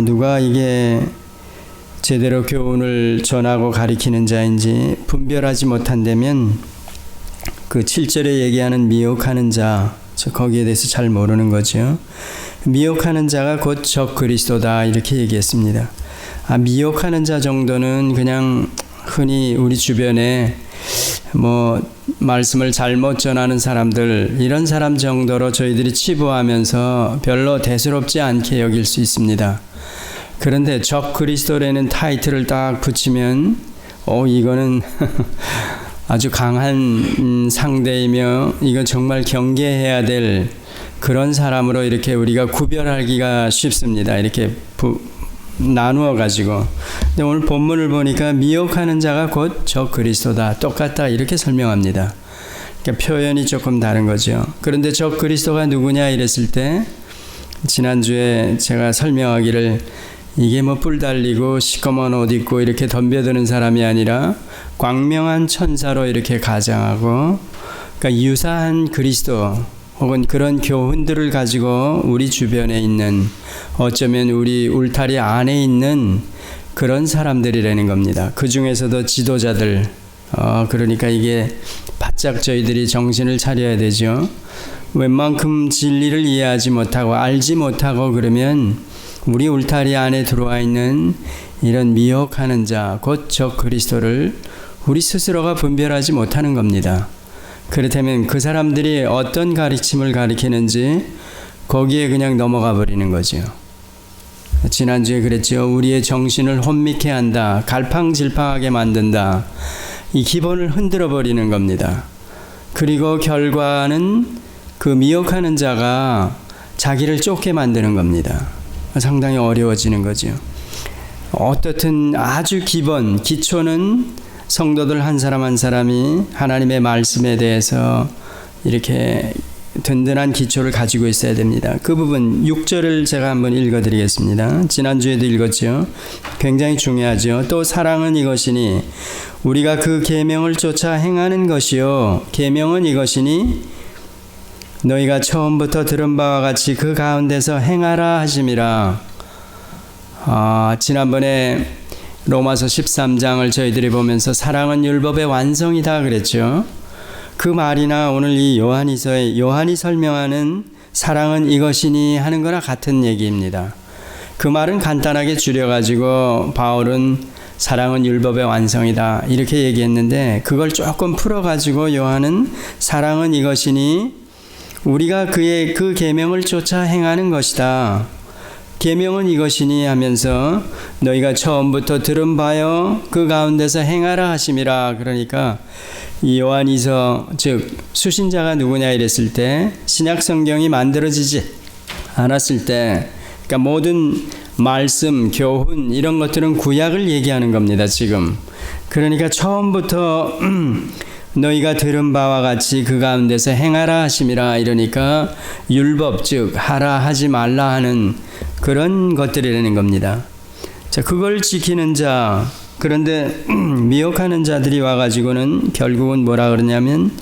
누가 이게 제대로 교훈을 전하고 가리키는 자인지 분별하지 못한다면 그 7절에 얘기하는 미혹하는 자, 거기에 대해서 잘 모르는 거죠. 미혹하는 자가 곧 적 그리스도다 이렇게 얘기했습니다. 미혹하는 자 정도는 그냥 흔히 우리 주변에 말씀을 잘못 전하는 사람들, 이런 사람 정도로 저희들이 치부하면서 별로 대수롭지 않게 여길 수 있습니다. 그런데 적 그리스도라는 타이틀을 딱 붙이면 이거는 아주 강한 상대이며 이건 정말 경계해야 될 그런 사람으로 이렇게 우리가 구별하기가 쉽습니다. 이렇게 나누어 가지고. 근데 오늘 본문을 보니까 미혹하는 자가 곧 적 그리스도다. 똑같다 이렇게 설명합니다. 그러니까 표현이 조금 다른 거죠. 그런데 적 그리스도가 누구냐 이랬을 때 지난주에 제가 설명하기를 이게 뿔 달리고 시꺼먼 옷 입고 이렇게 덤벼드는 사람이 아니라 광명한 천사로 이렇게 가장하고, 그러니까 유사한 그리스도 혹은 그런 교훈들을 가지고 우리 주변에 있는, 어쩌면 우리 울타리 안에 있는 그런 사람들이라는 겁니다. 그 중에서도 지도자들, 그러니까 이게 바짝 저희들이 정신을 차려야 되죠. 웬만큼 진리를 이해하지 못하고 알지 못하고 그러면 우리 울타리 안에 들어와 있는 이런 미혹하는 자, 곧 적 그리스도를 우리 스스로가 분별하지 못하는 겁니다. 그렇다면 그 사람들이 어떤 가르침을 가르치는지 거기에 그냥 넘어가 버리는 거죠. 지난주에 그랬죠. 우리의 정신을 혼미케 한다, 갈팡질팡하게 만든다. 이 기본을 흔들어 버리는 겁니다. 그리고 결과는 그 미혹하는 자가 자기를 쫓게 만드는 겁니다. 상당히 어려워지는 거죠. 어떻든 아주 기초는 성도들 한 사람 한 사람이 하나님의 말씀에 대해서 이렇게 든든한 기초를 가지고 있어야 됩니다. 그 부분 6절을 제가 한번 읽어드리겠습니다. 지난주에도 읽었죠. 굉장히 중요하죠. 또 사랑은 이것이니 우리가 그 계명을 쫓아 행하는 것이요, 계명은 이것이니 너희가 처음부터 들은 바와 같이 그 가운데서 행하라 하심이라. 지난번에 로마서 13장을 저희들이 보면서 사랑은 율법의 완성이다 그랬죠. 그 말이나 오늘 이 요한이 설명하는 사랑은 이것이니 하는 거나 같은 얘기입니다. 그 말은 간단하게 줄여가지고 바울은 사랑은 율법의 완성이다 이렇게 얘기했는데, 그걸 조금 풀어가지고 요한은 사랑은 이것이니 우리가 그의 그 계명을 쫓아 행하는 것이다. 계명은 이것이니 하면서 너희가 처음부터 들은 바요 그 가운데서 행하라 하심이라. 그러니까 이 요한이서, 즉 수신자가 누구냐 이랬을 때, 신약 성경이 만들어지지 않았을 때, 그러니까 모든 말씀, 교훈 이런 것들은 구약을 얘기하는 겁니다. 지금 그러니까 처음부터 너희가 들은 바와 같이 그 가운데서 행하라 하심이라. 이러니까 율법, 즉 하라 하지 말라 하는 그런 것들이라는 겁니다. 자, 그걸 지키는 자, 그런데 미혹하는 자들이 와가지고는 결국은 뭐라 그러냐면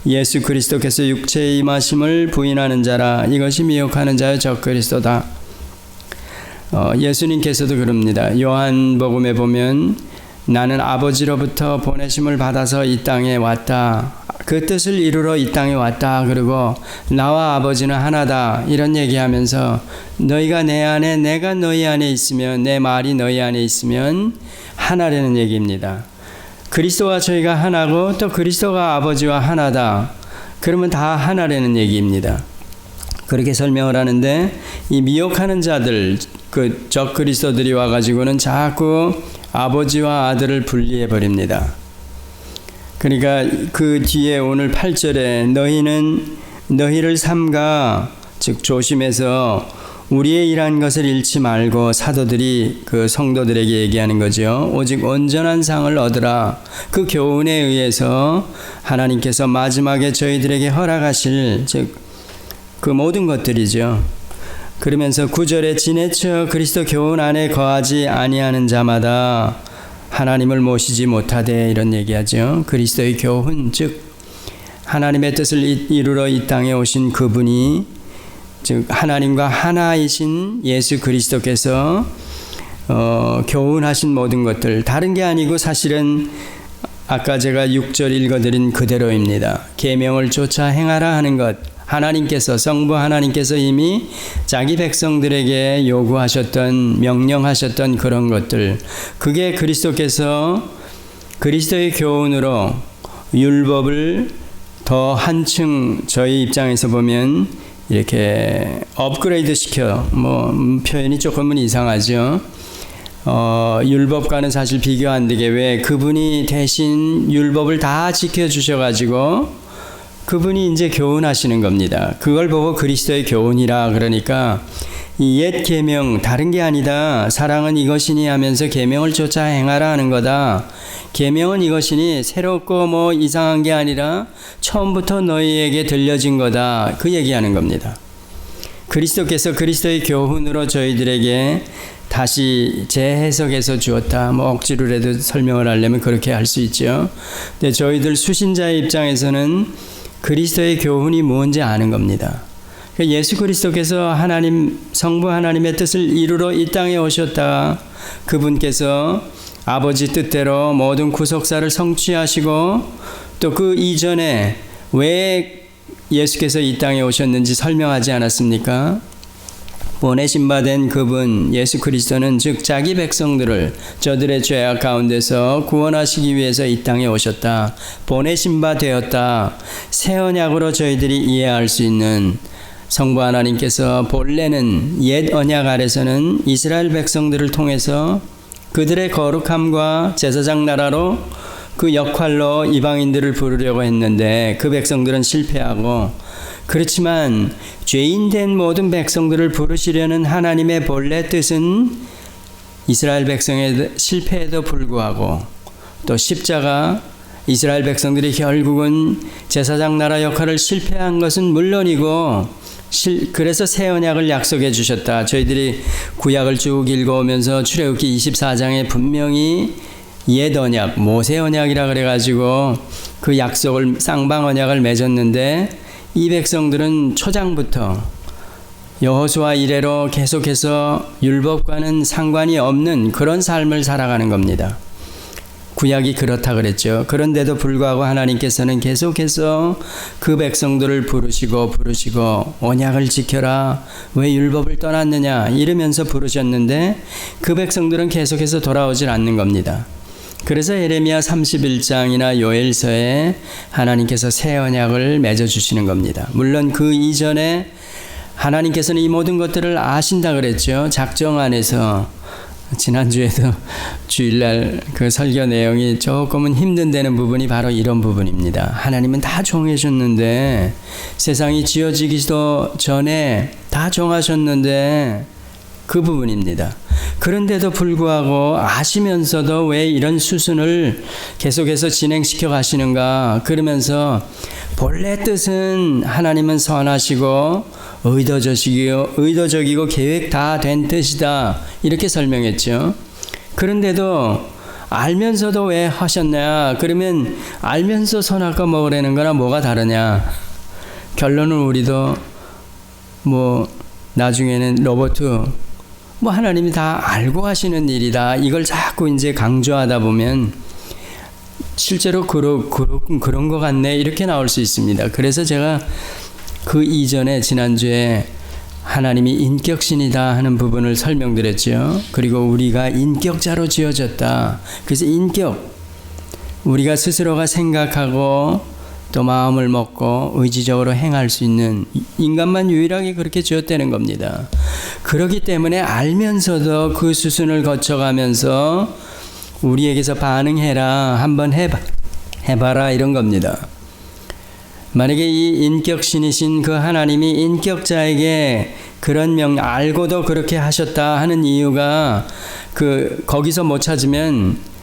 예수 그리스도께서 육체에 임하심을 부인하는 자라. 이것이 미혹하는 자의 적 그리스도다. 예수님께서도 그럽니다. 요한복음에 보면 나는 아버지로부터 보내심을 받아서 이 땅에 왔다. 그 뜻을 이루러 이 땅에 왔다. 그리고 나와 아버지는 하나다. 이런 얘기하면서 너희가 내 안에 내가 너희 안에 있으면, 내 말이 너희 안에 있으면 하나라는 얘기입니다. 그리스도와 저희가 하나고 또 그리스도가 아버지와 하나다. 그러면 다 하나라는 얘기입니다. 그렇게 설명을 하는데, 이 미혹하는 자들, 그 적 그리스도들이 와가지고는 자꾸 아버지와 아들을 분리해 버립니다. 그러니까 그 뒤에 오늘 8절에 너희를 삼가, 즉 조심해서 우리의 일한 것을 잃지 말고, 사도들이 그 성도들에게 얘기하는 거죠. 오직 온전한 상을 얻으라. 그 교훈에 의해서 하나님께서 마지막에 저희들에게 허락하실, 즉 그 모든 것들이죠. 그러면서 9절에 지내쳐 그리스도 교훈 안에 거하지 아니하는 자마다 하나님을 모시지 못하되, 이런 얘기하죠. 그리스도의 교훈, 즉 하나님의 뜻을 이루러 이 땅에 오신 그분이, 즉 하나님과 하나이신 예수 그리스도께서 교훈하신 모든 것들, 다른 게 아니고 사실은 아까 제가 6절 읽어드린 그대로입니다. 계명을 쫓아 행하라 하는 것, 하나님께서, 성부 하나님께서 이미 자기 백성들에게 요구하셨던, 명령하셨던 그런 것들, 그게 그리스도께서 그리스도의 교훈으로 율법을 더 한층 저희 입장에서 보면 이렇게 업그레이드 시켜, 표현이 조금은 이상하죠. 율법과는 사실 비교 안 되게, 왜 그분이 대신 율법을 다 지켜주셔가지고 그분이 이제 교훈하시는 겁니다. 그걸 보고 그리스도의 교훈이라 그러니까 이 옛 계명, 다른 게 아니다. 사랑은 이것이니 하면서 계명을 쫓아 행하라 하는 거다. 계명은 이것이니 새롭고 이상한 게 아니라 처음부터 너희에게 들려진 거다. 그 얘기하는 겁니다. 그리스도께서 그리스도의 교훈으로 저희들에게 다시 재해석해서 주었다. 억지로라도 설명을 하려면 그렇게 할 수 있죠. 근데 저희들 수신자의 입장에서는 그리스도의 교훈이 뭔지 아는 겁니다. 예수 그리스도께서 하나님, 성부 하나님의 뜻을 이루러 이 땅에 오셨다. 그분께서 아버지 뜻대로 모든 구속사를 성취하시고 또 그 이전에 왜 예수께서 이 땅에 오셨는지 설명하지 않았습니까? 보내신 바 된 그분 예수 그리스도는 즉 자기 백성들을 저들의 죄악 가운데서 구원하시기 위해서 이 땅에 오셨다. 보내신 바 되었다. 새 언약으로 저희들이 이해할 수 있는, 성부 하나님께서 본래는 옛 언약 아래서는 이스라엘 백성들을 통해서 그들의 거룩함과 제사장 나라로 그 역할로 이방인들을 부르려고 했는데 그 백성들은 실패하고, 그렇지만 죄인된 모든 백성들을 부르시려는 하나님의 본래 뜻은 이스라엘 백성의 실패에도 불구하고 또 십자가, 이스라엘 백성들이 결국은 제사장 나라 역할을 실패한 것은 물론이고 그래서 새 언약을 약속해 주셨다. 저희들이 구약을 쭉 읽어오면서 출애굽기 24장에 분명히 옛 언약, 모세 언약이라 그래가지고 그 약속을, 쌍방 언약을 맺었는데 이 백성들은 초장부터 여호수아 이래로 계속해서 율법과는 상관이 없는 그런 삶을 살아가는 겁니다. 구약이 그렇다 그랬죠. 그런데도 불구하고 하나님께서는 계속해서 그 백성들을 부르시고 언약을 지켜라. 왜 율법을 떠났느냐 이러면서 부르셨는데 그 백성들은 계속해서 돌아오질 않는 겁니다. 그래서 예레미야 31장이나 요엘서에 하나님께서 새 언약을 맺어주시는 겁니다. 물론 그 이전에 하나님께서는 이 모든 것들을 아신다 그랬죠. 작정 안에서. 지난주에도 주일날 그 설교 내용이 조금은 힘든다는 부분이 바로 이런 부분입니다. 하나님은 다 정해주셨는데, 세상이 지어지기도 전에 다 정하셨는데 그 부분입니다. 그런데도 불구하고 아시면서도 왜 이런 수순을 계속해서 진행시켜 가시는가, 그러면서 본래 뜻은 하나님은 선하시고 의도적이고 계획 다 된 뜻이다 이렇게 설명했죠. 그런데도 알면서도 왜 하셨냐, 그러면 알면서 선할까 먹으라는 거나 뭐가 다르냐. 결론은 우리도 나중에는 로버트 하나님이 다 알고 하시는 일이다 이걸 자꾸 이제 강조하다 보면 실제로 그런 것 같네 이렇게 나올 수 있습니다. 그래서 제가 그 이전에 지난주에 하나님이 인격신이다 하는 부분을 설명드렸죠. 그리고 우리가 인격자로 지어졌다. 그래서 우리가 스스로가 생각하고 또 마음을 먹고 의지적으로 행할 수 있는 인간만 유일하게 그렇게 지었다는 겁니다. 그렇기 때문에 알면서도 그 수순을 거쳐가면서 우리에게서 반응해라, 한번 해봐라 이런 겁니다. 만약에 이 인격신이신 그 하나님이 인격자에게 그런 알고도 그렇게 하셨다 하는 이유가 거기서 못 찾으면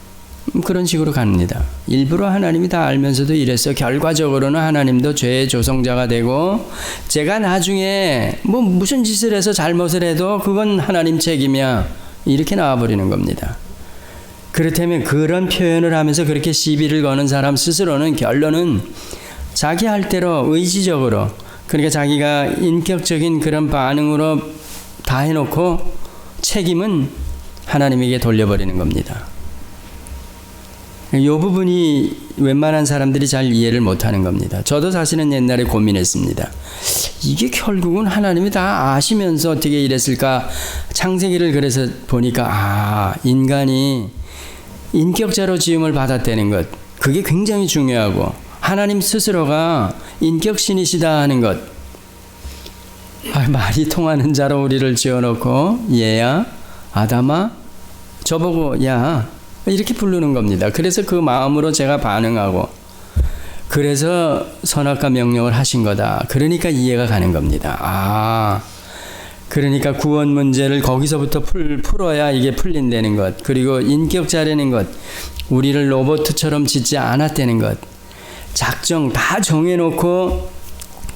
그런 식으로 갑니다. 일부러 하나님이 다 알면서도 이래서 결과적으로는 하나님도 죄의 조성자가 되고 제가 나중에 무슨 짓을 해서 잘못을 해도 그건 하나님 책임이야 이렇게 나와버리는 겁니다. 그렇다면 그런 표현을 하면서 그렇게 시비를 거는 사람 스스로는 결론은 자기 할 대로 의지적으로, 그러니까 자기가 인격적인 그런 반응으로 다 해놓고 책임은 하나님에게 돌려버리는 겁니다. 이 부분이 웬만한 사람들이 잘 이해를 못하는 겁니다. 저도 사실은 옛날에 고민했습니다. 이게 결국은 하나님이 다 아시면서 어떻게 이랬을까? 창세기를 그래서 보니까 인간이 인격자로 지음을 받았다는 것, 그게 굉장히 중요하고 하나님 스스로가 인격신이시다 하는 것, 말이 통하는 자로 우리를 지어놓고 얘야 아담아 저보고 야 이렇게 부르는 겁니다. 그래서 그 마음으로 제가 반응하고 그래서 선악과 명령을 하신 거다. 그러니까 이해가 가는 겁니다. 그러니까 구원 문제를 거기서부터 풀어야 이게 풀린다는 것. 그리고 인격자라는 것. 우리를 로봇처럼 짓지 않았다는 것. 작정 다 정해놓고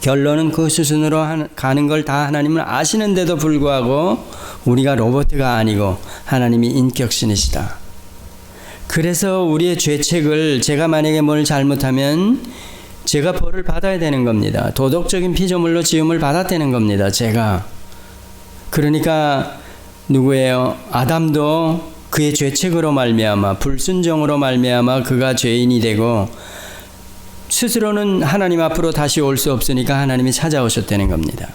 결론은 그 수순으로 가는 걸 다 하나님은 아시는데도 불구하고 우리가 로봇가 아니고 하나님이 인격신이시다. 그래서 우리의 죄책을 제가 만약에 뭘 잘못하면 제가 벌을 받아야 되는 겁니다. 도덕적인 피조물로 지음을 받았다는 겁니다. 제가. 그러니까 누구예요? 아담도 그의 죄책으로 말미암아 불순종으로 말미암아 그가 죄인이 되고 스스로는 하나님 앞으로 다시 올 수 없으니까 하나님이 찾아오셨다는 겁니다.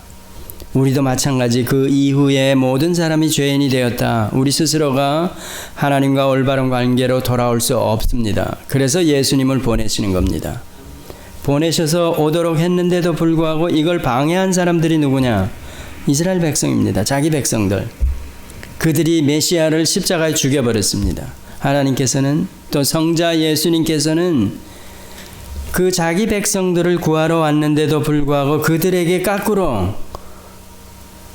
우리도 마찬가지 그 이후에 모든 사람이 죄인이 되었다. 우리 스스로가 하나님과 올바른 관계로 돌아올 수 없습니다. 그래서 예수님을 보내시는 겁니다. 보내셔서 오도록 했는데도 불구하고 이걸 방해한 사람들이 누구냐? 이스라엘 백성입니다. 자기 백성들. 그들이 메시아를 십자가에 죽여버렸습니다. 하나님께서는 또 성자 예수님께서는 그 자기 백성들을 구하러 왔는데도 불구하고 그들에게 거꾸로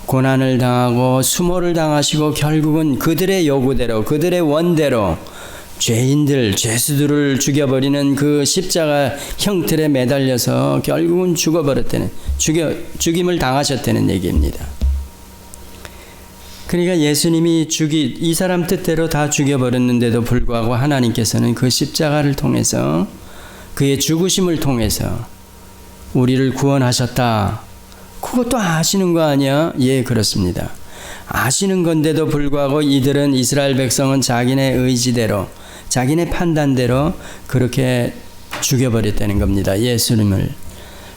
고난을 당하고 수모를 당하시고 결국은 그들의 요구대로 그들의 원대로 죄인들 죄수들을 죽여버리는 그 십자가 형틀에 매달려서 결국은 죽어버렸다는 죽임을 당하셨다는 얘기입니다. 그러니까 예수님이 이 사람 뜻대로 다 죽여버렸는데도 불구하고 하나님께서는 그 십자가를 통해서 그의 죽으심을 통해서 우리를 구원하셨다. 그것도 아시는 거 아니야? 예, 그렇습니다. 아시는 건데도 불구하고 이들은 이스라엘 백성은 자기네 의지대로 자기네 판단대로 그렇게 죽여버렸다는 겁니다. 예수님을.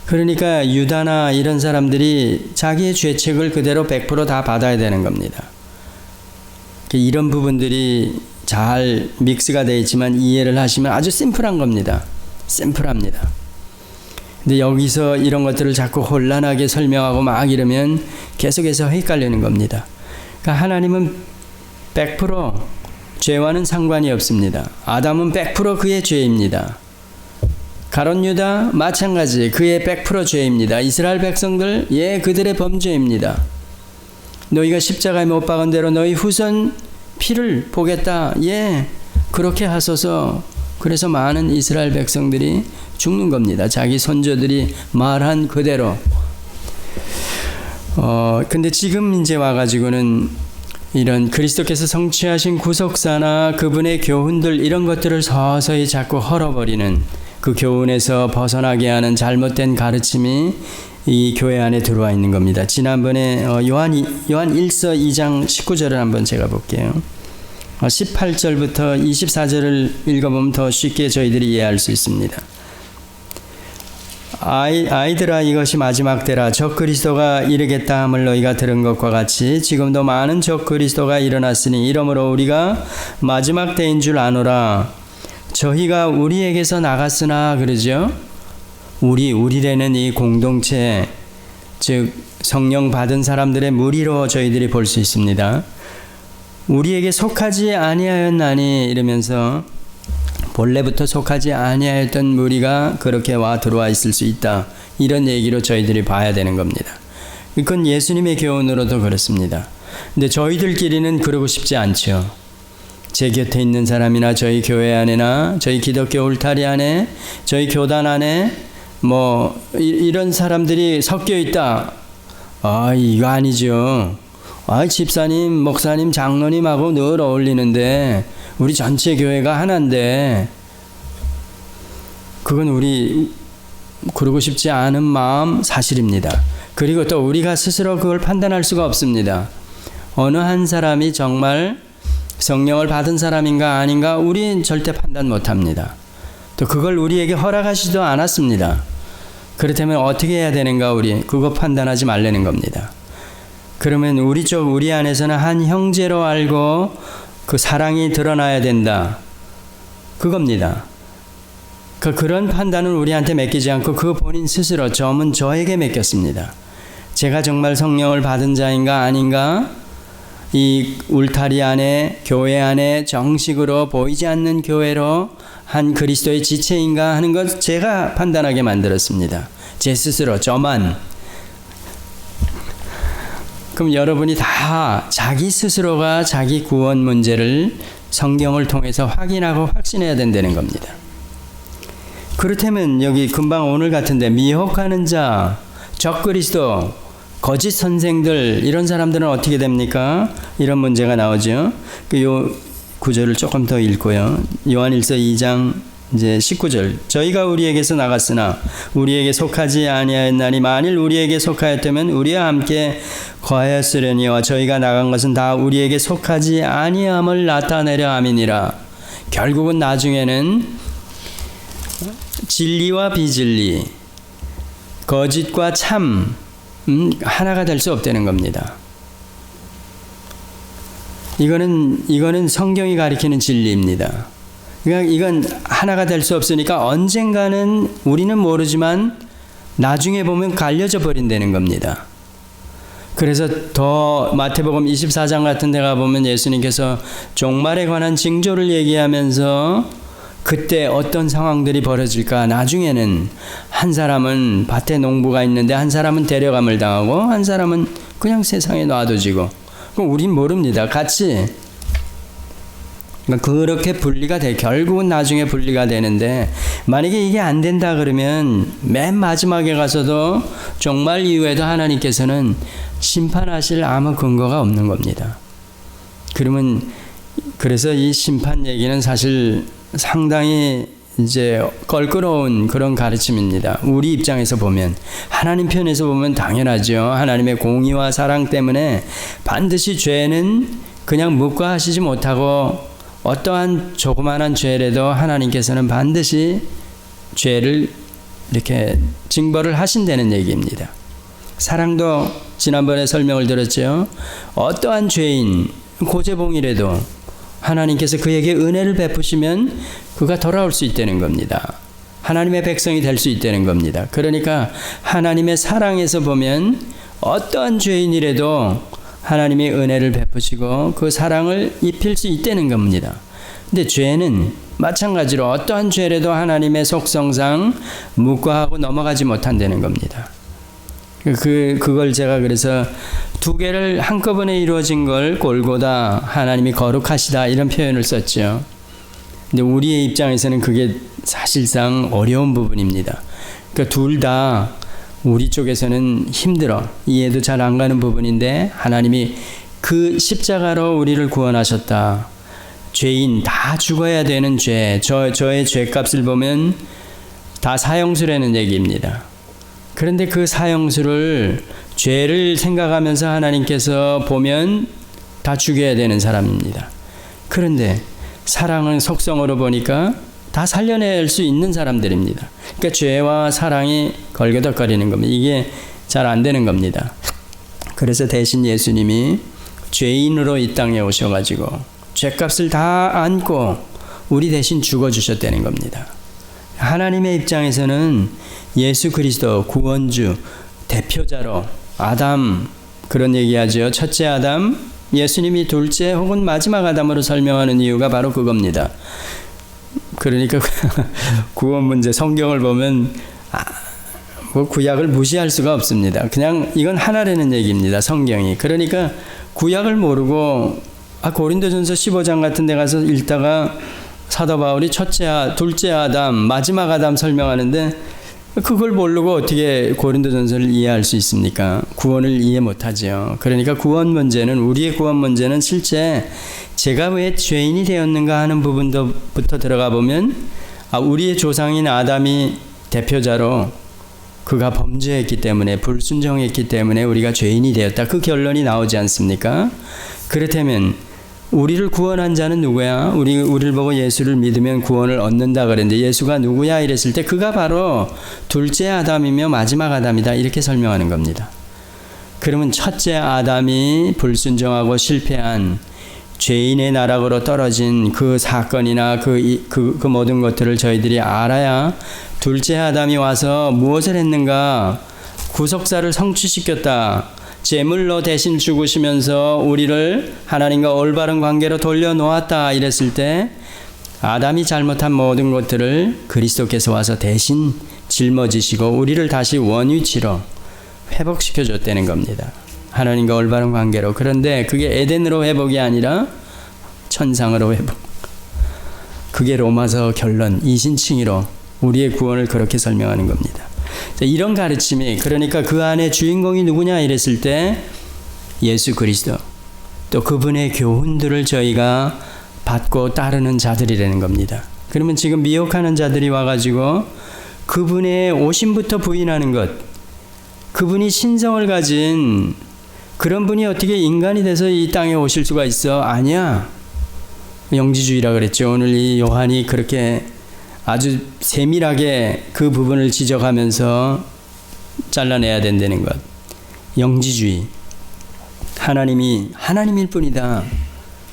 그러니까 유다나 이런 사람들이 자기의 죄책을 그대로 100% 다 받아야 되는 겁니다. 이런 부분들이 잘 믹스가 되어 있지만 이해를 하시면 아주 심플한 겁니다. 심플합니다. 근데 여기서 이런 것들을 자꾸 혼란하게 설명하고 막 이러면 계속해서 헷갈리는 겁니다. 그러니까 하나님은 100% 죄와는 상관이 없습니다. 아담은 100% 그의 죄입니다. 가룟 유다 마찬가지 그의 100% 죄입니다. 이스라엘 백성들 그들의 범죄입니다. 너희가 십자가에 못 박은 대로 너희 후손 피를 보겠다. 그렇게 하소서. 그래서 많은 이스라엘 백성들이 죽는 겁니다. 자기 선조들이 말한 그대로. 근데 지금 이제 와가지고는 이런 그리스도께서 성취하신 구속사나 그분의 교훈들 이런 것들을 서서히 자꾸 헐어버리는 그 교훈에서 벗어나게 하는 잘못된 가르침이 이 교회 안에 들어와 있는 겁니다. 지난번에 요한 1서 2장 19절을 한번 제가 볼게요. 18절부터 24절을 읽어보면 더 쉽게 저희들이 이해할 수 있습니다. 아이들아 이것이 마지막 때라 적 그리스도가 이르겠다 함을 너희가 들은 것과 같이 지금도 많은 적 그리스도가 일어났으니 이러므로 우리가 마지막 때인 줄 아노라. 저희가 우리에게서 나갔으나 그러죠. 우리라는 이 공동체 즉 성령 받은 사람들의 무리로 저희들이 볼 수 있습니다. 우리에게 속하지 아니하였나니 이러면서 본래부터 속하지 아니하였던 무리가 그렇게 와 들어와 있을 수 있다. 이런 얘기로 저희들이 봐야 되는 겁니다. 이건 예수님의 교훈으로도 그렇습니다. 근데 저희들끼리는 그러고 싶지 않죠. 제 곁에 있는 사람이나 저희 교회 안에나 저희 기독교 울타리 안에 저희 교단 안에 이런 사람들이 섞여 있다. 이거 아니죠. 집사님, 목사님, 장로님하고 늘 어울리는데 우리 전체 교회가 하나인데 그건 우리 그러고 싶지 않은 마음 사실입니다. 그리고 또 우리가 스스로 그걸 판단할 수가 없습니다. 어느 한 사람이 정말 성령을 받은 사람인가 아닌가 우리는 절대 판단 못합니다. 또 그걸 우리에게 허락하시지도 않았습니다. 그렇다면 어떻게 해야 되는가 우리 그거 판단하지 말라는 겁니다. 그러면 우리 안에서는 한 형제로 알고 그 사랑이 드러나야 된다. 그겁니다. 그런 판단은 우리한테 맡기지 않고 그 본인 스스로 점은 저에게 맡겼습니다. 제가 정말 성령을 받은 자인가 아닌가 이 울타리 안에 교회 안에 정식으로 보이지 않는 교회로 한 그리스도의 지체인가 하는 것 제가 판단하게 만들었습니다. 제 스스로 저만. 그럼 여러분이 다 자기 스스로가 자기 구원 문제를 성경을 통해서 확인하고 확신해야 된다는 겁니다. 그렇다면 여기 금방 오늘 같은데 미혹하는 자, 적그리스도, 거짓 선생들 이런 사람들은 어떻게 됩니까? 이런 문제가 나오죠. 요 구절을 조금 더 읽고요. 요한일서 2장 이제 19절. 저희가 우리에게서 나갔으나 우리에게 속하지 아니하였나니 만일 우리에게 속하였다면 우리와 함께 거하였으려니와 저희가 나간 것은 다 우리에게 속하지 아니함을 나타내려 함이니라. 결국은 나중에는 진리와 비진리, 거짓과 참 하나가 될 수 없다는 겁니다. 이거는 성경이 가리키는 진리입니다. 그러니까 이건 하나가 될 수 없으니까 언젠가는 우리는 모르지만 나중에 보면 갈려져 버린다는 겁니다. 그래서 더 마태복음 24장 같은 데 가보면 예수님께서 종말에 관한 징조를 얘기하면서 그때 어떤 상황들이 벌어질까 나중에는 한 사람은 밭에 농부가 있는데 한 사람은 데려감을 당하고 한 사람은 그냥 세상에 놔둬지고 그럼 우린 모릅니다. 같이 그렇게 분리가 돼 결국은 나중에 분리가 되는데 만약에 이게 안 된다 그러면 맨 마지막에 가서도 종말 이후에도 하나님께서는 심판하실 아무 근거가 없는 겁니다. 그러면 그래서 이 심판 얘기는 사실 상당히 이제 껄끄러운 그런 가르침입니다. 우리 입장에서 보면 하나님 편에서 보면 당연하죠. 하나님의 공의와 사랑 때문에 반드시 죄는 그냥 묵과하시지 못하고 어떠한 조그마한 죄라도 하나님께서는 반드시 죄를 이렇게 징벌을 하신다는 얘기입니다. 사랑도 지난번에 설명을 들었죠. 어떠한 죄인 고재봉이라도 하나님께서 그에게 은혜를 베푸시면 그가 돌아올 수 있다는 겁니다. 하나님의 백성이 될 수 있다는 겁니다. 그러니까 하나님의 사랑에서 보면 어떠한 죄인이라도 하나님이 은혜를 베푸시고 그 사랑을 입힐 수 있다는 겁니다. 근데 죄는 마찬가지로 어떠한 죄라도 하나님의 속성상 묵과하고 넘어가지 못한다는 겁니다. 그걸 제가 그래서 두 개를 한꺼번에 이루어진 걸 골고다 하나님이 거룩하시다 이런 표현을 썼죠. 근데 우리의 입장에서는 그게 사실상 어려운 부분입니다. 그러니까 둘 다 우리 쪽에서는 힘들어 이해도 잘 안 가는 부분인데 하나님이 그 십자가로 우리를 구원하셨다. 죄인 다 죽어야 되는 죄, 저의 죄값을 보면 다 사형수라는 얘기입니다. 그런데 그 사형수를 죄를 생각하면서 하나님께서 보면 다 죽여야 되는 사람입니다. 그런데 사랑은 속성으로 보니까 다 살려낼 수 있는 사람들입니다. 그러니까 죄와 사랑이 걸거덕거리는 겁니다. 이게 잘 안 되는 겁니다. 그래서 대신 예수님이 죄인으로 이 땅에 오셔가지고 죄값을 다 안고 우리 대신 죽어주셨다는 겁니다. 하나님의 입장에서는 예수 그리스도 구원주 대표자로 아담 그런 얘기하죠. 첫째 아담 예수님이 둘째 혹은 마지막 아담으로 설명하는 이유가 바로 그겁니다. 그러니까 구원 문제 성경을 보면 구약을 무시할 수가 없습니다. 그냥 이건 하나라는 얘기입니다. 성경이. 그러니까 구약을 모르고 고린도전서 15장 같은 데 가서 읽다가 사도 바울이 둘째 아담, 마지막 아담 설명하는데 그걸 모르고 어떻게 고린도전서를 이해할 수 있습니까? 구원을 이해 못하죠. 그러니까 우리의 구원 문제는 실제 제가 왜 죄인이 되었는가 하는 부분부터 들어가 보면 우리의 조상인 아담이 대표자로 그가 범죄했기 때문에 불순종했기 때문에 우리가 죄인이 되었다. 그 결론이 나오지 않습니까? 그렇다면 우리를 구원한 자는 누구야? 우리를 보고 예수를 믿으면 구원을 얻는다 그랬는데 예수가 누구야? 이랬을 때 그가 바로 둘째 아담이며 마지막 아담이다. 이렇게 설명하는 겁니다. 그러면 첫째 아담이 불순종하고 실패한 죄인의 나락으로 떨어진 그 사건이나 그 모든 것들을 저희들이 알아야 둘째 아담이 와서 무엇을 했는가? 구속사를 성취시켰다. 제물로 대신 죽으시면서 우리를 하나님과 올바른 관계로 돌려놓았다. 이랬을 때 아담이 잘못한 모든 것들을 그리스도께서 와서 대신 짊어지시고 우리를 다시 원위치로 회복시켜줬다는 겁니다. 하나님과 올바른 관계로. 그런데 그게 에덴으로 회복이 아니라 천상으로 회복. 그게 로마서 결론 이신칭의로 우리의 구원을 그렇게 설명하는 겁니다. 이런 가르침이, 그러니까 그 안에 주인공이 누구냐 이랬을 때 예수 그리스도, 또 그분의 교훈들을 저희가 받고 따르는 자들이라는 겁니다. 그러면 지금 미혹하는 자들이 와가지고 그분의 오심부터 부인하는 것, 그분이 신성을 가진 그런 분이 어떻게 인간이 돼서 이 땅에 오실 수가 있어? 아니야. 영지주의라 그랬죠. 오늘 이 요한이 그렇게 아주 세밀하게 그 부분을 지적하면서 잘라내야 된다는 것. 영지주의. 하나님이 하나님일 뿐이다.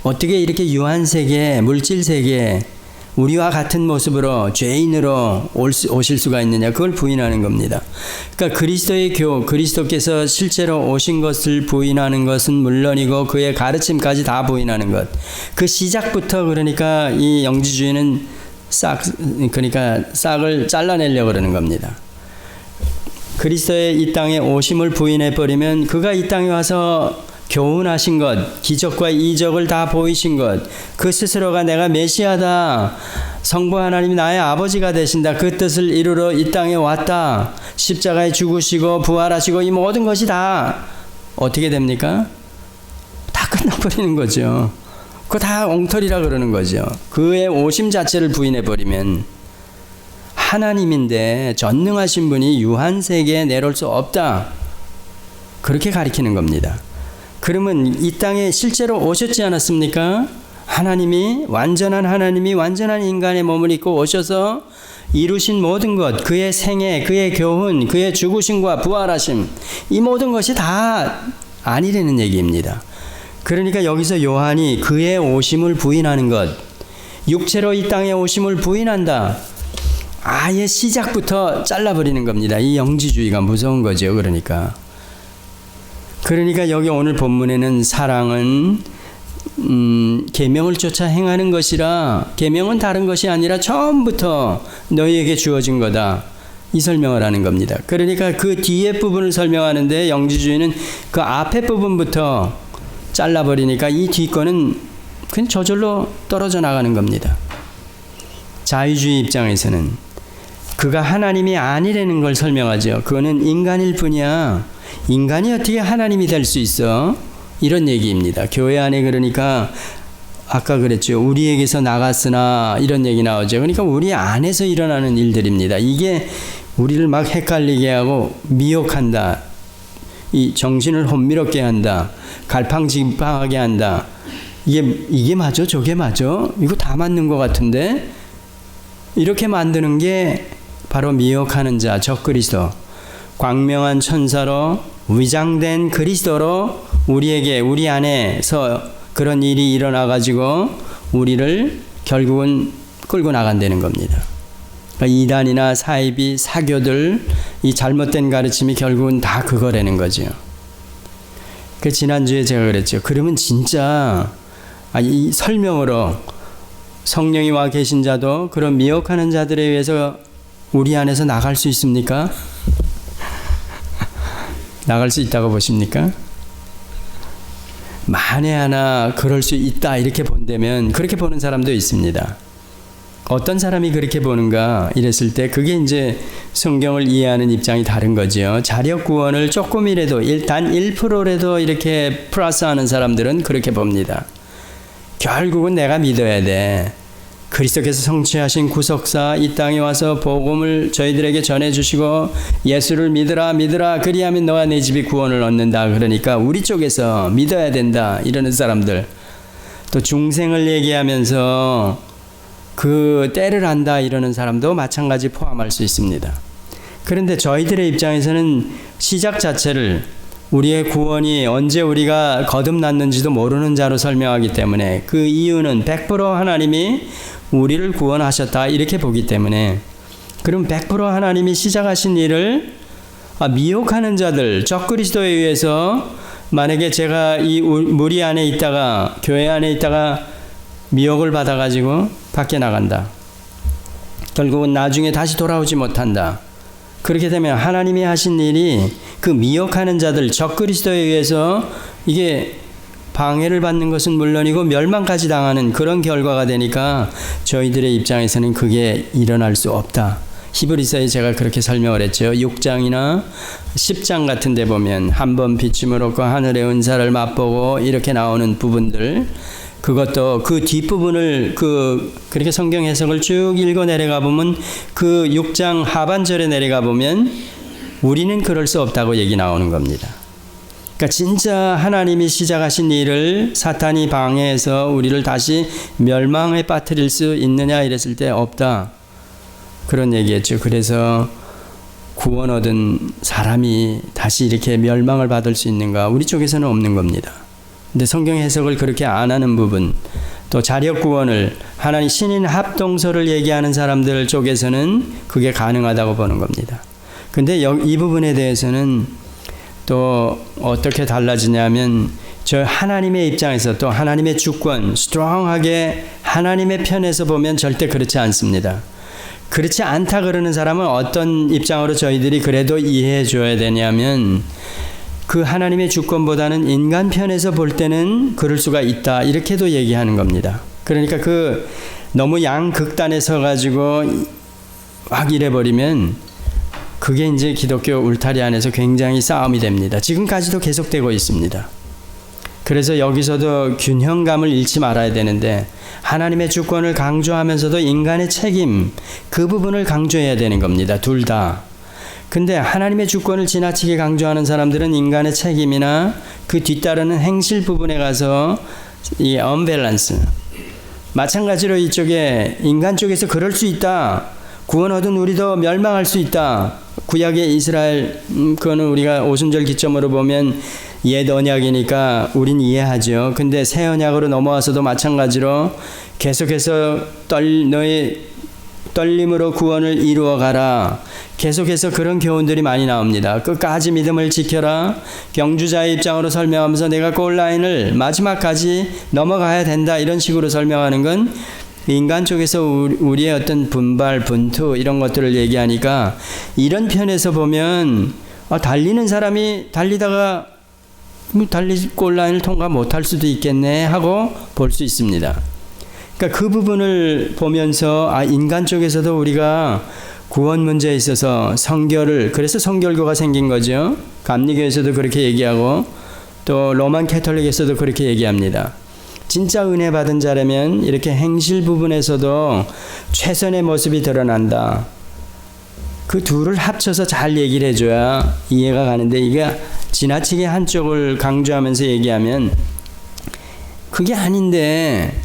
어떻게 이렇게 유한세계, 물질세계, 우리와 같은 모습으로 죄인으로 오실 수가 있느냐. 그걸 부인하는 겁니다. 그러니까 그리스도의 그리스도께서 실제로 오신 것을 부인하는 것은 물론이고 그의 가르침까지 다 부인하는 것. 그 시작부터 그러니까 이 영지주의는 그러니까 싹을 잘라내려고 그러는 겁니다. 그리스도의 이 땅에 오심을 부인해버리면 그가 이 땅에 와서 교훈하신 것, 기적과 이적을 다 보이신 것, 그 스스로가 내가 메시아다, 성부 하나님이 나의 아버지가 되신다, 그 뜻을 이루러 이 땅에 왔다, 십자가에 죽으시고 부활하시고 이 모든 것이 다 어떻게 됩니까? 다 끝나버리는 거죠. 그거 다 엉터리라 그러는 거죠. 그의 오심 자체를 부인해버리면 하나님인데 전능하신 분이 유한세계에 내려올 수 없다. 그렇게 가리키는 겁니다. 그러면 이 땅에 실제로 오셨지 않았습니까? 하나님이 완전한 인간의 몸을 입고 오셔서 이루신 모든 것, 그의 생애, 그의 교훈, 그의 죽으심과 부활하심, 이 모든 것이 다 아니라는 얘기입니다. 그러니까 여기서 요한이 그의 오심을 부인하는 것, 육체로 이 땅에 오심을 부인한다. 아예 시작부터 잘라버리는 겁니다. 이 영지주의가 무서운 거죠. 그러니까 여기 오늘 본문에는 사랑은 계명을 쫓아 행하는 것이라, 계명은 다른 것이 아니라 처음부터 너희에게 주어진 거다. 이 설명을 하는 겁니다. 그러니까 그 뒤에 부분을 설명하는데 영지주의는 그 앞에 부분부터 잘라버리니까 이 뒷거는 그냥 저절로 떨어져 나가는 겁니다. 자유주의 입장에서는 그가 하나님이 아니라는 걸 설명하죠. 그거는 인간일 뿐이야. 인간이 어떻게 하나님이 될 수 있어? 이런 얘기입니다. 교회 안에 그러니까 아까 그랬죠. 우리에게서 나갔으나 이런 얘기 나오죠. 그러니까 우리 안에서 일어나는 일들입니다. 이게 우리를 막 헷갈리게 하고 미혹한다. 이 정신을 혼미롭게 한다. 갈팡질팡하게 한다. 이게 맞아? 저게 맞아? 이거 다 맞는 것 같은데? 이렇게 만드는 게 바로 미혹하는 자, 적그리스도. 광명한 천사로 위장된 그리스도로 우리 안에서 그런 일이 일어나가지고 우리를 결국은 끌고 나간다는 겁니다. 그러니까 이단이나 사이비, 사교들, 이 잘못된 가르침이 결국은 다 그거라는 거죠. 그 지난주에 제가 그랬죠. 그러면 진짜 이 설명으로 성령이 와 계신 자도 그런 미혹하는 자들에 의해서 우리 안에서 나갈 수 있습니까? 나갈 수 있다고 보십니까? 만에 하나 그럴 수 있다 이렇게 본다면 그렇게 보는 사람도 있습니다. 어떤 사람이 그렇게 보는가 이랬을 때 그게 이제 성경을 이해하는 입장이 다른 거죠. 자력 구원을 조금이라도 단 1%라도 이렇게 플러스하는 사람들은 그렇게 봅니다. 결국은 내가 믿어야 돼. 그리스도께서 성취하신 구속사 이 땅에 와서 복음을 저희들에게 전해주시고 예수를 믿으라 그리하면 너와 내 집이 구원을 얻는다. 그러니까 우리 쪽에서 믿어야 된다 이러는 사람들. 또 중생을 얘기하면서 그 때를 안다 이러는 사람도 마찬가지 포함할 수 있습니다. 그런데 저희들의 입장에서는 시작 자체를 우리의 구원이 언제 우리가 거듭났는지도 모르는 자로 설명하기 때문에 그 이유는 100% 하나님이 우리를 구원하셨다 이렇게 보기 때문에, 그럼 100% 하나님이 시작하신 일을 미혹하는 자들, 적그리스도에 의해서 만약에 제가 이 무리 안에 있다가 교회 안에 있다가 미혹을 받아가지고 밖에 나간다. 결국은 나중에 다시 돌아오지 못한다. 그렇게 되면 하나님이 하신 일이 그 미혹하는 자들, 적그리스도에 의해서 이게 방해를 받는 것은 물론이고 멸망까지 당하는 그런 결과가 되니까 저희들의 입장에서는 그게 일어날 수 없다. 히브리서에 제가 그렇게 설명을 했죠. 6장이나 10장 같은 데 보면 한번 비춤을 얻고 하늘의 은사를 맛보고 이렇게 나오는 부분들, 그것도 그 뒷부분을 그렇게 성경 해석을 쭉 읽어 내려가 보면 그 6장 하반절에 내려가 보면 우리는 그럴 수 없다고 얘기 나오는 겁니다. 그러니까 진짜 하나님이 시작하신 일을 사탄이 방해해서 우리를 다시 멸망에 빠뜨릴 수 있느냐 이랬을 때 없다. 그런 얘기했죠. 그래서 구원 얻은 사람이 다시 이렇게 멸망을 받을 수 있는가? 우리 쪽에서는 없는 겁니다. 근데 성경 해석을 그렇게 안 하는 부분, 또 자력 구원을 하나님 신인 합동서를 얘기하는 사람들 쪽에서는 그게 가능하다고 보는 겁니다. 근데 이 부분에 대해서는 또 어떻게 달라지냐면 저 하나님의 입장에서 또 하나님의 주권, 스트롱하게 하나님의 편에서 보면 절대 그렇지 않습니다. 그렇지 않다 그러는 사람은 어떤 입장으로 저희들이 그래도 이해해 줘야 되냐면 그 하나님의 주권보다는 인간 편에서 볼 때는 그럴 수가 있다 이렇게도 얘기하는 겁니다. 그러니까 그 너무 양극단에 서가지고 막 이래버리면 그게 이제 기독교 울타리 안에서 굉장히 싸움이 됩니다. 지금까지도 계속되고 있습니다. 그래서 여기서도 균형감을 잃지 말아야 되는데 하나님의 주권을 강조하면서도 인간의 책임, 그 부분을 강조해야 되는 겁니다. 둘 다. 근데 하나님의 주권을 지나치게 강조하는 사람들은 인간의 책임이나 그 뒤따르는 행실 부분에 가서 이 언밸런스. 마찬가지로 이쪽에 인간 쪽에서 그럴 수 있다. 구원 얻은 우리도 멸망할 수 있다. 구약의 이스라엘, 그거는 우리가 오순절 기점으로 보면 옛 언약이니까 우린 이해하죠. 근데 새 언약으로 넘어와서도 마찬가지로 계속해서 너의 떨림으로 구원을 이루어가라. 계속해서 그런 교훈들이 많이 나옵니다. 끝까지 믿음을 지켜라. 경주자의 입장으로 설명하면서 내가 골라인을 마지막까지 넘어가야 된다. 이런 식으로 설명하는 건 인간 쪽에서 우리의 어떤 분발, 분투 이런 것들을 얘기하니까 이런 편에서 보면 달리는 사람이 달리다가 골라인을 통과 못할 수도 있겠네 하고 볼 수 있습니다. 그러니까 그 부분을 보면서 인간 쪽에서도 우리가 구원 문제에 있어서 그래서 성결교가 생긴 거죠. 감리교에서도 그렇게 얘기하고 또 로만 캐톨릭에서도 그렇게 얘기합니다. 진짜 은혜 받은 자라면 이렇게 행실 부분에서도 최선의 모습이 드러난다. 그 둘을 합쳐서 잘 얘기를 해줘야 이해가 가는데 이게 지나치게 한쪽을 강조하면서 얘기하면 그게 아닌데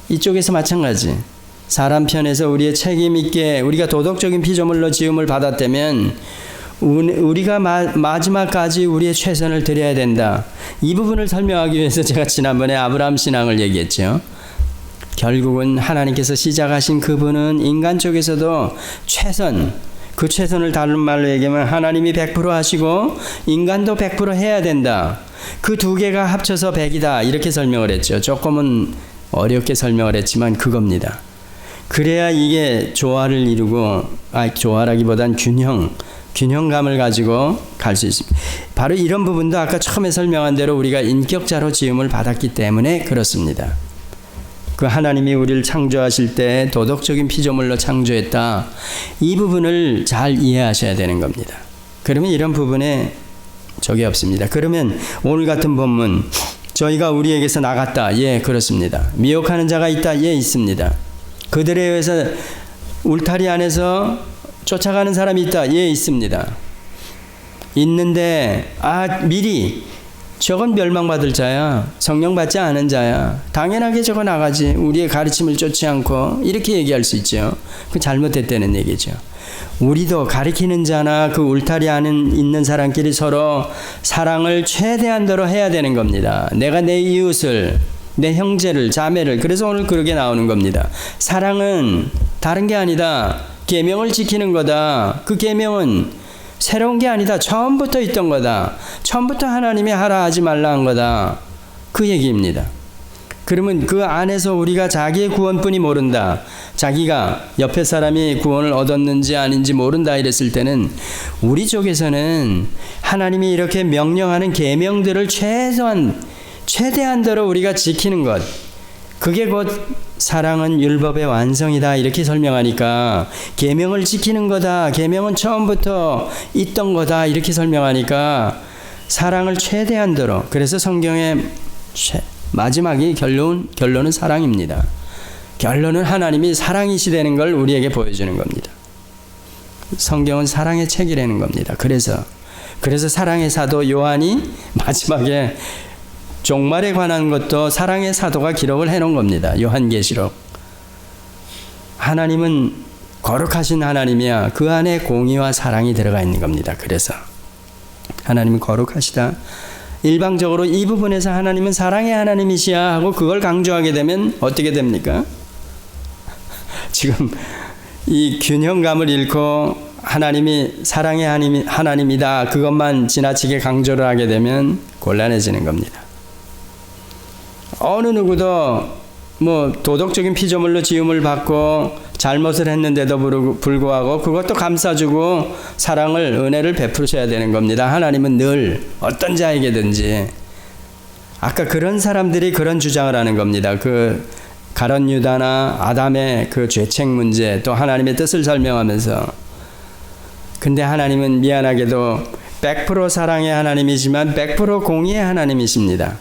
이쪽에서 마찬가지. 사람 편에서 우리의 책임 있게 우리가 도덕적인 피조물로 지음을 받았다면 우리가 마지막까지 우리의 최선을 드려야 된다. 이 부분을 설명하기 위해서 제가 지난번에 아브라함 신앙을 얘기했죠. 결국은 하나님께서 시작하신 그분은 인간 쪽에서도 그 최선을 다른 말로 얘기하면 하나님이 100% 하시고 인간도 100% 해야 된다. 그 두 개가 합쳐서 100이다. 이렇게 설명을 했죠. 조금은 어렵게 설명을 했지만 그겁니다. 그래야 이게 조화를 이루고 조화라기보단 균형감을 가지고 갈 수 있습니다. 바로 이런 부분도 아까 처음에 설명한 대로 우리가 인격자로 지음을 받았기 때문에 그렇습니다. 그 하나님이 우리를 창조하실 때 도덕적인 피조물로 창조했다. 이 부분을 잘 이해하셔야 되는 겁니다. 그러면 이런 부분에 적이 없습니다. 그러면 오늘 같은 본문 저희가 우리에게서 나갔다. 예, 그렇습니다. 미혹하는 자가 있다. 예, 있습니다. 그들에 의해서 울타리 안에서 쫓아가는 사람이 있다. 예, 있습니다. 있는데 미리 저건 멸망받을 자야. 성령 받지 않은 자야. 당연하게 저거 나가지. 우리의 가르침을 쫓지 않고 이렇게 얘기할 수 있죠. 그 잘못됐다는 얘기죠. 우리도 가리키는 자나 그 울타리 안에 있는 사람끼리 서로 사랑을 최대한도로 해야 되는 겁니다. 내가 내 이웃을, 내 형제를, 자매를, 그래서 오늘 그렇게 나오는 겁니다. 사랑은 다른 게 아니다. 계명을 지키는 거다. 그 계명은 새로운 게 아니다. 처음부터 있던 거다. 처음부터 하나님이 하라 하지 말라 한 거다. 그 얘기입니다. 그러면 그 안에서 우리가 자기의 구원뿐이 모른다. 자기가 옆에 사람이 구원을 얻었는지 아닌지 모른다 이랬을 때는 우리 쪽에서는 하나님이 이렇게 명령하는 계명들을 최대한도로 우리가 지키는 것, 그게 곧 사랑은 율법의 완성이다 이렇게 설명하니까, 계명을 지키는 거다, 계명은 처음부터 있던 거다 이렇게 설명하니까 사랑을 최대한도로, 그래서 성경의 마지막이 결론은 사랑입니다. 결론은 하나님이 사랑이시되는 걸 우리에게 보여주는 겁니다. 성경은 사랑의 책이라는 겁니다. 그래서 사랑의 사도 요한이 마지막에 종말에 관한 것도 사랑의 사도가 기록을 해놓은 겁니다. 요한계시록. 하나님은 거룩하신 하나님이야. 그 안에 공의와 사랑이 들어가 있는 겁니다. 그래서 하나님은 거룩하시다. 일방적으로 이 부분에서 하나님은 사랑의 하나님이시야 하고 그걸 강조하게 되면 어떻게 됩니까? 지금 이 균형감을 잃고 하나님이 사랑의 하나님이다 그것만 지나치게 강조를 하게 되면 곤란해지는 겁니다. 어느 누구도 뭐 도덕적인 피조물로 지음을 받고 잘못을 했는데도 불구하고 그것도 감싸주고 사랑을, 은혜를 베푸셔야 되는 겁니다. 하나님은 늘 어떤 자에게든지. 아까 그런 사람들이 그런 주장을 하는 겁니다. 그 가룟 유다나 아담의 그 죄책 문제, 또 하나님의 뜻을 설명하면서, 근데 하나님은 미안하게도 100% 사랑의 하나님이지만 100% 공의의 하나님이십니다.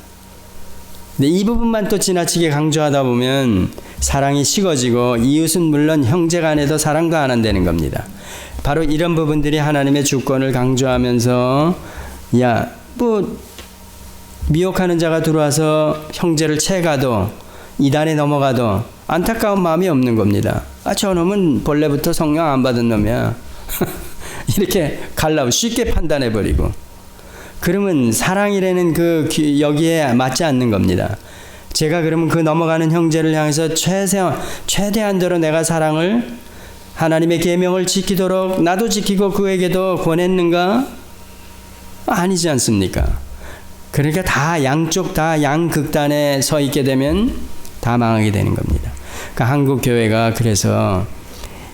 근데 이 부분만 또 지나치게 강조하다 보면 사랑이 식어지고 이웃은 물론 형제 간에도 사랑도 안 한다는 겁니다. 바로 이런 부분들이 하나님의 주권을 강조하면서, 야, 뭐 미혹하는 자가 들어와서 형제를 채가도 이단에 넘어가도 안타까운 마음이 없는 겁니다. 아, 저놈은 본래부터 성령 안 받은 놈이야. 이렇게 쉽게 판단해버리고. 그러면 사랑이라는 그 여기에 맞지 않는 겁니다. 제가 그러면 그 넘어가는 형제를 향해서 최대한도로 내가 사랑을, 하나님의 계명을 지키도록 나도 지키고 그에게도 권했는가? 아니지 않습니까? 그러니까 다 양쪽 다 양극단에 서 있게 되면 다 망하게 되는 겁니다. 그러니까 한국 교회가 그래서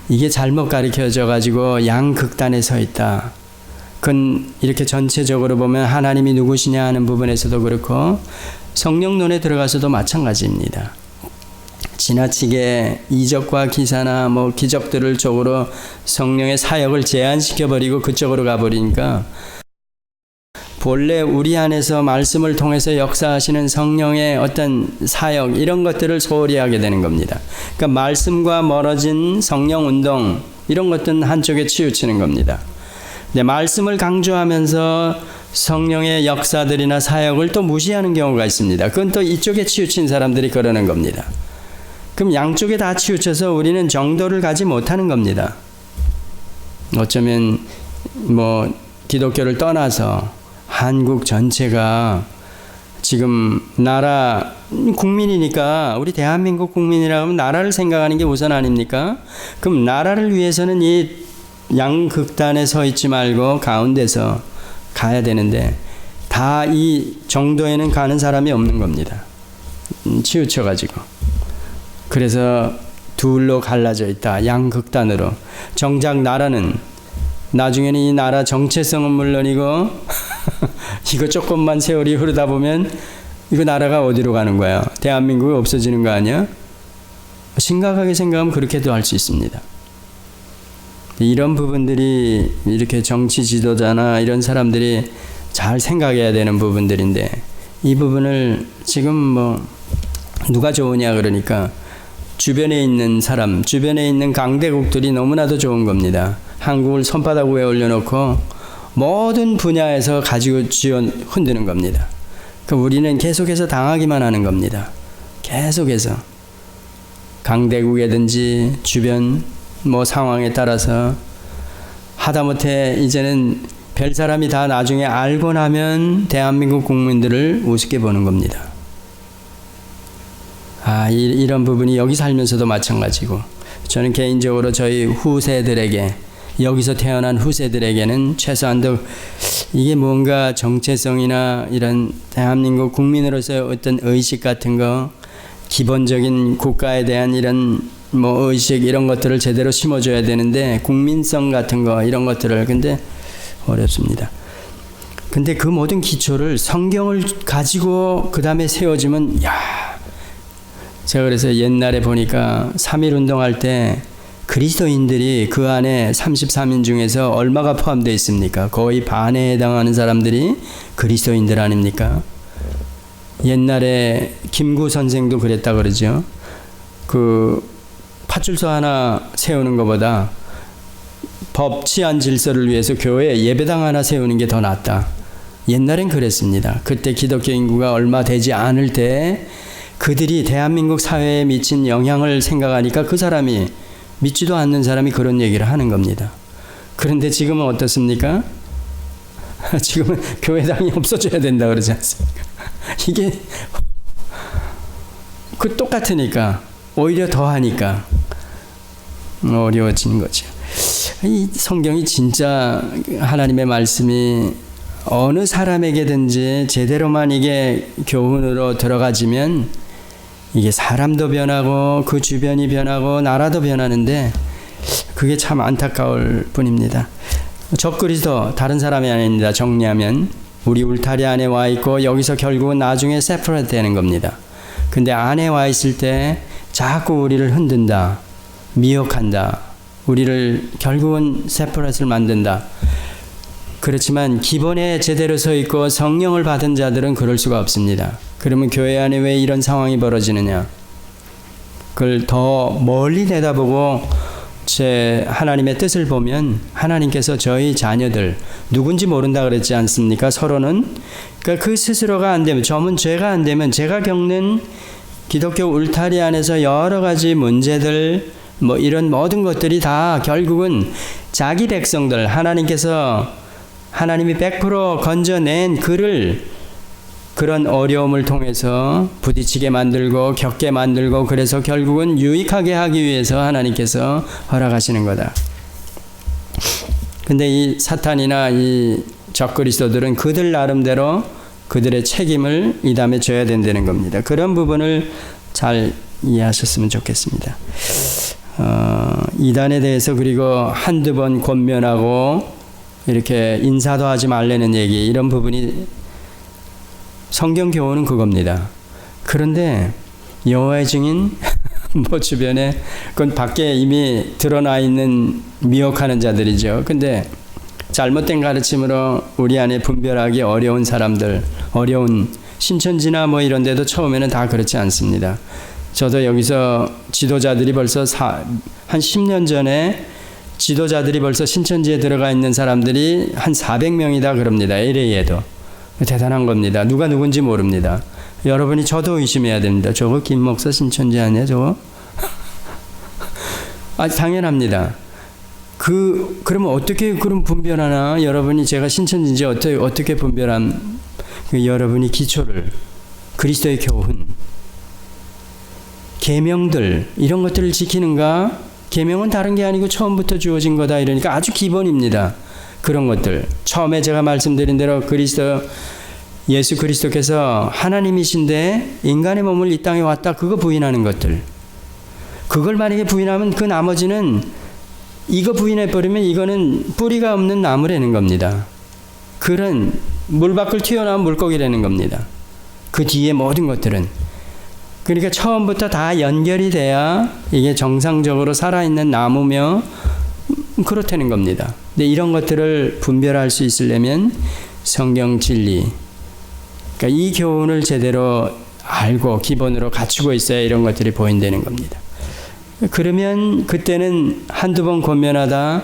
이게 잘못 가르쳐져 가지고 양극단에 서 있다. 그건 이렇게 전체적으로 보면 하나님이 누구시냐 하는 부분에서도 그렇고 성령론에 들어가서도 마찬가지입니다. 지나치게 이적과 기사나 뭐 기적들을 쪽으로 성령의 사역을 제한시켜버리고 그쪽으로 가버리니까 본래 우리 안에서 말씀을 통해서 역사하시는 성령의 어떤 사역 이런 것들을 소홀히 하게 되는 겁니다. 그러니까 말씀과 멀어진 성령 운동 이런 것들은 한쪽에 치우치는 겁니다. 근데 말씀을 강조하면서 성령의 역사들이나 사역을 또 무시하는 경우가 있습니다. 그건 또 이쪽에 치우친 사람들이 그러는 겁니다. 그럼 양쪽에 다 치우쳐서 우리는 정도를 가지 못하는 겁니다. 어쩌면 뭐 기독교를 떠나서 한국 전체가 지금 나라 국민이니까, 우리 대한민국 국민이라고 하면 나라를 생각하는 게 우선 아닙니까? 그럼 나라를 위해서는 이 양극단에 서 있지 말고 가운데서 가야 되는데 다 이 정도에는 가는 사람이 없는 겁니다. 치우쳐가지고. 그래서 둘로 갈라져 있다. 양극단으로. 정작 나라는 나중에는 이 나라 정체성은 물론이고 이거 조금만 세월이 흐르다 보면 이거 나라가 어디로 가는 거야? 대한민국이 없어지는 거 아니야? 심각하게 생각하면 그렇게도 할 수 있습니다. 이런 부분들이 이렇게 정치 지도자나 이런 사람들이 잘 생각해야 되는 부분들인데 이 부분을 지금 뭐 누가 좋으냐 그러니까 주변에 있는 사람, 주변에 있는 강대국들이 너무나도 좋은 겁니다. 한국을 손바닥 위에 올려놓고 모든 분야에서 가지고 쥐어 흔드는 겁니다. 우리는 계속해서 당하기만 하는 겁니다. 계속해서. 강대국이든지 주변 상황에 따라서 하다못해 이제는 별 사람이 다 나중에 알고 나면 대한민국 국민들을 우습게 보는 겁니다. 이런 부분이 여기 살면서도 마찬가지고, 저는 개인적으로 저희 후세들에게, 여기서 태어난 후세들에게는 최소한도 이게 뭔가 정체성이나 이런 대한민국 국민으로서의 어떤 의식 같은 거, 기본적인 국가에 대한 이런 의식 이런 것들을 제대로 심어줘야 되는데, 국민성 같은 거 이런 것들을 근데 어렵습니다. 근데 그 모든 기초를 성경을 가지고 그 다음에 세워지면 제가 그래서 옛날에 보니까 3.1 운동할 때 그리스도인들이 그 안에 33인 중에서 얼마가 포함되어 있습니까? 거의 반에 해당하는 사람들이 그리스도인들 아닙니까? 옛날에 김구 선생도 그랬다 그러죠. 그 파출소 하나 세우는 것보다 법 치안 질서를 위해서 교회에 예배당 하나 세우는 게 더 낫다. 옛날엔 그랬습니다. 그때 기독교 인구가 얼마 되지 않을 때 그들이 대한민국 사회에 미친 영향을 생각하니까 그 사람이, 믿지도 않는 사람이 그런 얘기를 하는 겁니다. 그런데 지금은 어떻습니까? 지금은 교회당이 없어져야 된다 그러지 않습니까? 이게 똑같으니까 오히려 더 하니까 어려워지는 거죠. 이 성경이 진짜 하나님의 말씀이 어느 사람에게든지 제대로만 이게 교훈으로 들어가지면 이게 사람도 변하고 그 주변이 변하고 나라도 변하는데, 그게 참 안타까울 뿐입니다. 적그리스도 다른 사람이 아닙니다. 정리하면 우리 울타리 안에 와 있고 여기서 결국은 나중에 세퍼레이트 되는 겁니다. 근데 안에 와 있을 때 자꾸 우리를 흔든다, 미혹한다, 우리를 결국은 세퍼레이트를 만든다. 그렇지만 기본에 제대로 서 있고 성령을 받은 자들은 그럴 수가 없습니다. 그러면 교회 안에 왜 이런 상황이 벌어지느냐? 그걸 더 멀리 내다보고 제 하나님의 뜻을 보면, 하나님께서 저희 자녀들 누군지 모른다 그랬지 않습니까? 서로는. 그러니까 그 스스로가 안 되면, 저는 죄가 안 되면 제가 겪는 기독교 울타리 안에서 여러 가지 문제들, 이런 모든 것들이 다 결국은 자기 백성들, 하나님이 100% 건져낸 그를 그런 어려움을 통해서 부딪히게 만들고 겪게 만들고, 그래서 결국은 유익하게 하기 위해서 하나님께서 허락하시는 거다. 근데 이 사탄이나 이 적그리스도들은 그들 나름대로 그들의 책임을 이 다음에 져야 된다는 겁니다. 그런 부분을 잘 이해하셨으면 좋겠습니다. 이단에 대해서 그리고 한두 번 권면하고 이렇게 인사도 하지 말라는 얘기, 이런 부분이 성경 교훈은 그겁니다. 그런데 여호와의 증인 주변에 그건 밖에 이미 드러나 있는 미혹하는 자들이죠. 근데 잘못된 가르침으로 우리 안에 분별하기 어려운 사람들, 어려운 신천지나 이런 데도 처음에는 다 그렇지 않습니다. 저도 여기서 지도자들이 벌써 한 10년 전에 지도자들이 벌써 신천지에 들어가 있는 사람들이 한 400명이다 그럽니다. LA에도. 대단한 겁니다. 누가 누군지 모릅니다. 여러분이 저도 의심해야 됩니다. 저거 김 목사 신천지 아니야 저거? 당연합니다. 그러면 어떻게 그럼 분별하나? 여러분이 제가 신천지인지 어떻게 분별함? 여러분이 기초를, 그리스도의 교훈, 계명들 이런 것들을 지키는가? 계명은 다른 게 아니고 처음부터 주어진 거다 이러니까 아주 기본입니다. 그런 것들. 처음에 제가 말씀드린 대로 예수 그리스도께서 하나님이신데 인간의 몸을 이 땅에 왔다, 그거 부인하는 것들. 그걸 만약에 부인하면 그 나머지는, 이거 부인해버리면 이거는 뿌리가 없는 나무라는 겁니다. 그런 물 밖을 튀어나온 물고기라는 겁니다. 그 뒤에 모든 것들은. 그러니까 처음부터 다 연결이 돼야 이게 정상적으로 살아있는 나무며 그렇다는 겁니다. 근데 이런 것들을 분별할 수 있으려면 성경 진리, 그러니까 이 교훈을 제대로 알고 기본으로 갖추고 있어야 이런 것들이 보인다는 겁니다. 그러면 그때는 한두 번 권면하다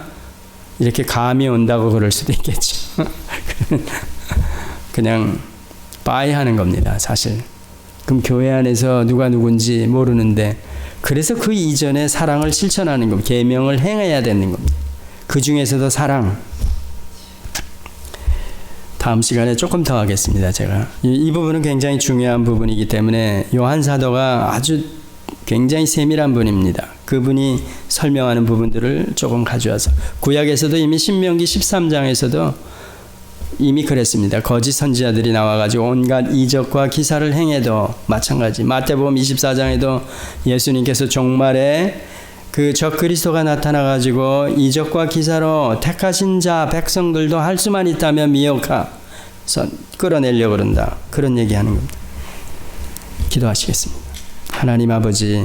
이렇게 감이 온다고 그럴 수도 있겠죠. 그냥 빠이 하는 겁니다, 사실. 그럼 교회 안에서 누가 누군지 모르는데, 그래서 그 이전에 사랑을 실천하는 겁니다. 계명을 행해야 되는 겁니다. 그 중에서도 사랑. 다음 시간에 조금 더 하겠습니다, 제가. 이 부분은 굉장히 중요한 부분이기 때문에 요한 사도가 아주 굉장히 세밀한 분입니다. 그분이 설명하는 부분들을 조금 가져와서, 구약에서도 이미 신명기 13장에서도 이미 그랬습니다. 거짓 선지자들이 나와가지고 온갖 이적과 기사를 행해도 마찬가지. 마태복음 24장에도 예수님께서 종말에 그 적그리스도가 나타나가지고 이적과 기사로 택하신 자 백성들도 할 수만 있다면 미혹해서 끌어내려고 그런다. 그런 얘기하는 겁니다. 기도하시겠습니다. 하나님 아버지,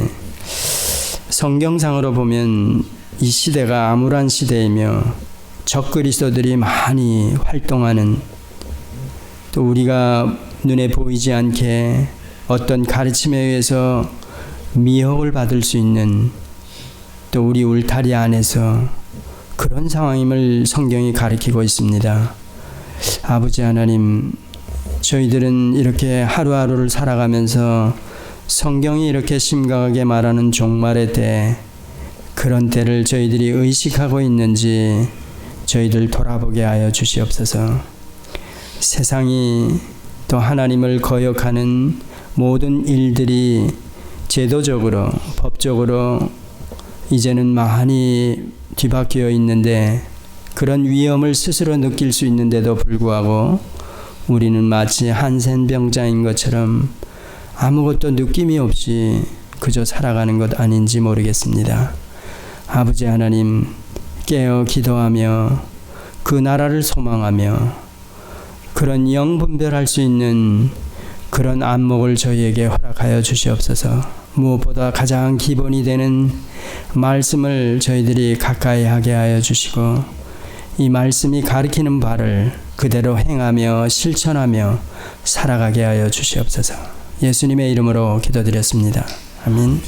성경상으로 보면 이 시대가 암울한 시대이며 적그리스도들이 많이 활동하는, 또 우리가 눈에 보이지 않게 어떤 가르침에 의해서 미혹을 받을 수 있는, 또 우리 울타리 안에서 그런 상황임을 성경이 가리키고 있습니다. 아버지 하나님, 저희들은 이렇게 하루하루를 살아가면서 성경이 이렇게 심각하게 말하는 종말의 때, 그런 때를 저희들이 의식하고 있는지 저희들 돌아보게 하여 주시옵소서. 세상이 또 하나님을 거역하는 모든 일들이 제도적으로, 법적으로 이제는 많이 뒤바뀌어 있는데, 그런 위험을 스스로 느낄 수 있는데도 불구하고 우리는 마치 한센병자인 것처럼 아무것도 느낌이 없이 그저 살아가는 것 아닌지 모르겠습니다. 아버지 하나님, 깨어 기도하며 그 나라를 소망하며 그런 영분별할 수 있는 그런 안목을 저희에게 허락하여 주시옵소서. 무엇보다 가장 기본이 되는 말씀을 저희들이 가까이 하게 하여 주시고, 이 말씀이 가리키는 바를 그대로 행하며 실천하며 살아가게 하여 주시옵소서. 예수님의 이름으로 기도드렸습니다. 아멘.